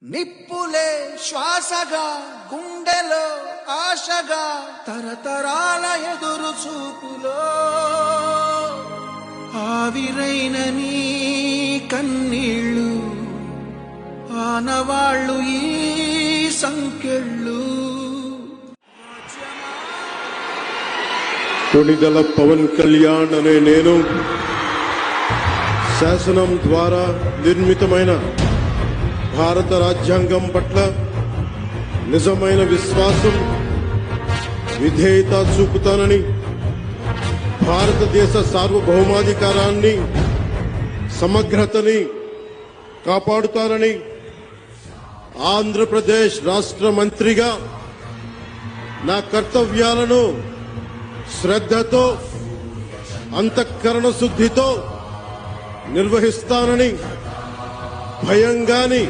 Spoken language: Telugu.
నిప్పులే శ్వాసగా గుండెలో ఆశగా తరతరాల ఎదురు చూపులో ఆవిరైన నీ కన్నీళ్ళు ఆనవాళ్ళు ఈ సంకెళ్ళు. కొణిదెల పవన్ కళ్యాణ్ అనే నేను శాసనం ద్వారా నిర్మితమైన భారత రాజ్యాంగం పట్ల నిజమైన విశ్వాసం విధేయత చూపుతానని, భారతదేశ సార్వభౌమాధికారాన్ని సమగ్రతని కాపాడుతానని ఆంధ్రప్రదేశ్ రాష్ట్ర మంత్రిగా నా కర్తవ్యాలను శ్రద్ధతో అంతఃకరణ శుద్ధితో నిర్వహిస్తానని భయం గాని